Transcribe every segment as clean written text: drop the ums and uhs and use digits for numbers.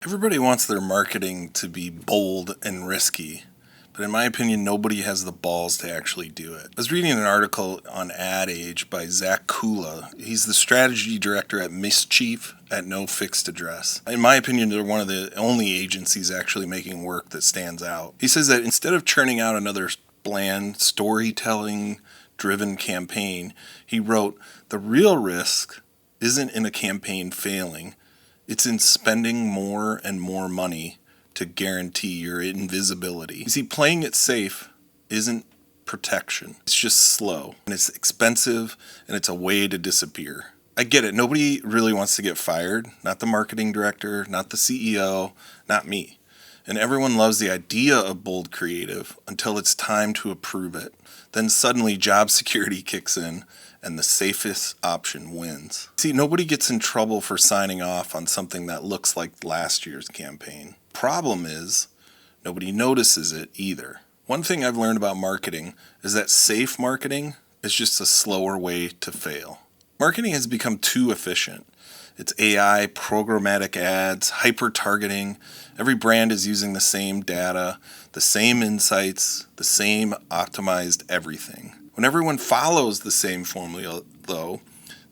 Everybody wants their marketing to be bold and risky, but in my opinion, nobody has the balls to actually do it. I was reading an article on Ad Age by Zach Kula. He's the strategy director at Mischief at No Fixed Address. In my opinion, they're one of the only agencies actually making work that stands out. He says that instead of churning out another bland storytelling driven campaign, he wrote, "The real risk isn't in a campaign failing. It's in spending more and more money to guarantee your invisibility." You see, playing it safe isn't protection. It's just slow, and it's expensive, and it's a way to disappear. I get it. Nobody really wants to get fired. Not the marketing director, not the CEO, not me. And everyone loves the idea of bold creative until it's time to approve it. Then suddenly job security kicks in and the safest option wins. See, nobody gets in trouble for signing off on something that looks like last year's campaign. Problem is, nobody notices it either. One thing I've learned about marketing is that safe marketing is just a slower way to fail. Marketing has become too efficient. It's AI, programmatic ads, hyper-targeting. Every brand is using the same data, the same insights, the same optimized everything. When everyone follows the same formula, though,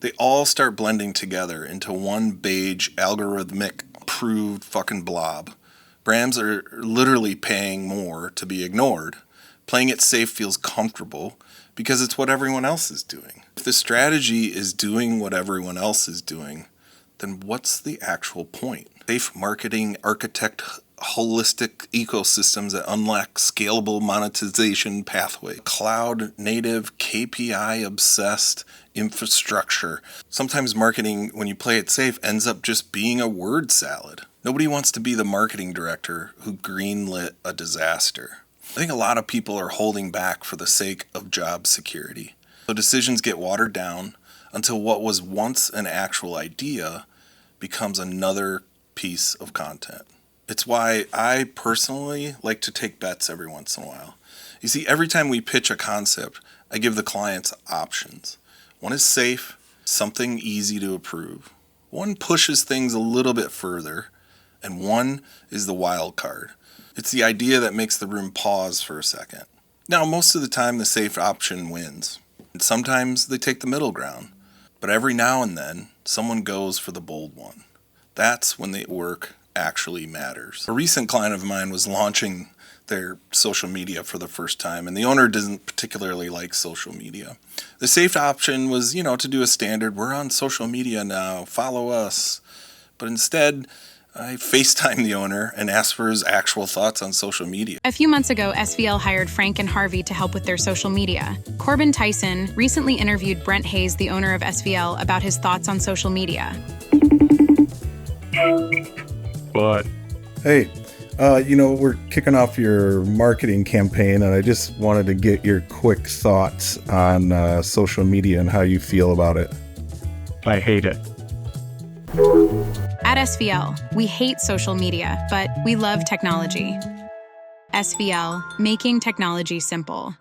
they all start blending together into one beige, algorithmic, approved fucking blob. Brands are literally paying more to be ignored. Playing it safe feels comfortable because it's what everyone else is doing. If the strategy is doing what everyone else is doing, then what's the actual point? Safe marketing architect holistic ecosystems that unlock scalable monetization pathway. Cloud native, KPI obsessed infrastructure. Sometimes marketing, when you play it safe, ends up just being a word salad. Nobody wants to be the marketing director who greenlit a disaster. I think a lot of people are holding back for the sake of job security. So decisions get watered down until what was once an actual idea becomes another piece of content. It's why I personally like to take bets every once in a while. You see, every time we pitch a concept, I give the clients options. One is safe, something easy to approve. One pushes things a little bit further, and one is the wild card. It's the idea that makes the room pause for a second. Now, most of the time, the safe option wins. And sometimes they take the middle ground. But every now and then, someone goes for the bold one. That's when the work actually matters. A recent client of mine was launching their social media for the first time, and the owner doesn't particularly like social media. The safe option was, to do a standard, we're on social media now, follow us. But instead, I FaceTimed the owner and asked for his actual thoughts on social media. A few months ago, SVL hired Frank and Harvey to help with their social media. Corbin Tyson recently interviewed Brent Hayes, the owner of SVL, about his thoughts on social media. But Hey, we're kicking off your marketing campaign, and I just wanted to get your quick thoughts on social media and how you feel about it. I hate it. At SVL, we hate social media, but we love technology. SVL, making technology simple.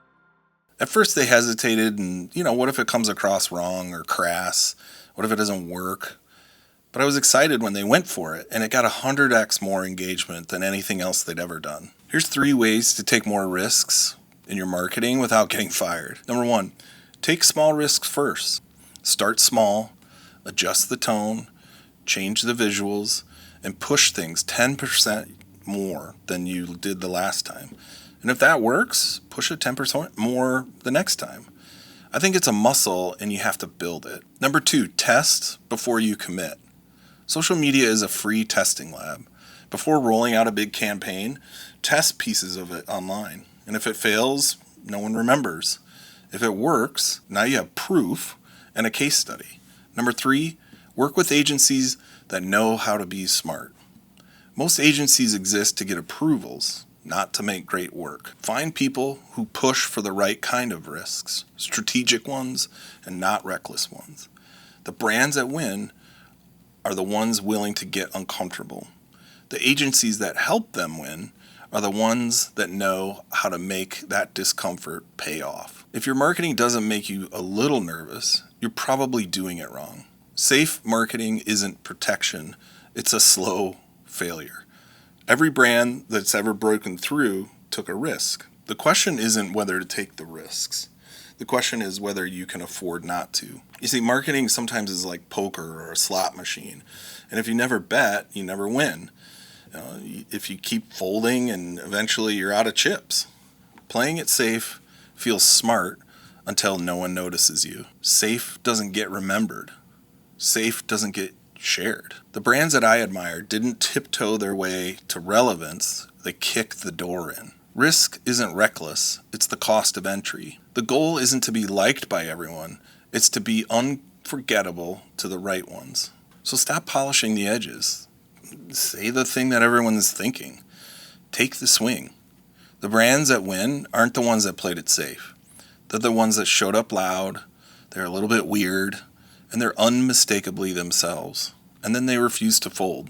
At first they hesitated and, what if it comes across wrong or crass? What if it doesn't work? But I was excited when they went for it, and it got 100x more engagement than anything else they'd ever done. Here's 3 ways to take more risks in your marketing without getting fired. Number 1, take small risks first. Start small, adjust the tone, change the visuals, and push things 10% more than you did the last time. And if that works, push it 10% more the next time. I think it's a muscle and you have to build it. Number 2, test before you commit. Social media is a free testing lab. Before rolling out a big campaign, test pieces of it online. And if it fails, no one remembers. If it works, now you have proof and a case study. Number 3, work with agencies that know how to be smart. Most agencies exist to get approvals, not to make great work. Find people who push for the right kind of risks, strategic ones and not reckless ones. The brands that win are the ones willing to get uncomfortable. The agencies that help them win are the ones that know how to make that discomfort pay off. If your marketing doesn't make you a little nervous, you're probably doing it wrong. Safe marketing isn't protection, it's a slow failure. Every brand that's ever broken through took a risk. The question isn't whether to take the risks. The question is whether you can afford not to. You see, marketing sometimes is like poker or a slot machine. And if you never bet, you never win. If you keep folding, and eventually you're out of chips. Playing it safe feels smart until no one notices you. Safe doesn't get remembered. Safe doesn't get shared. The brands that I admire didn't tiptoe their way to relevance, they kicked the door in. Risk isn't reckless, it's the cost of entry. The goal isn't to be liked by everyone, it's to be unforgettable to the right ones. So stop polishing the edges. Say the thing that everyone's thinking. Take the swing. The brands that win aren't the ones that played it safe. They're the ones that showed up loud, they're a little bit weird, and they're unmistakably themselves. And then they refuse to fold.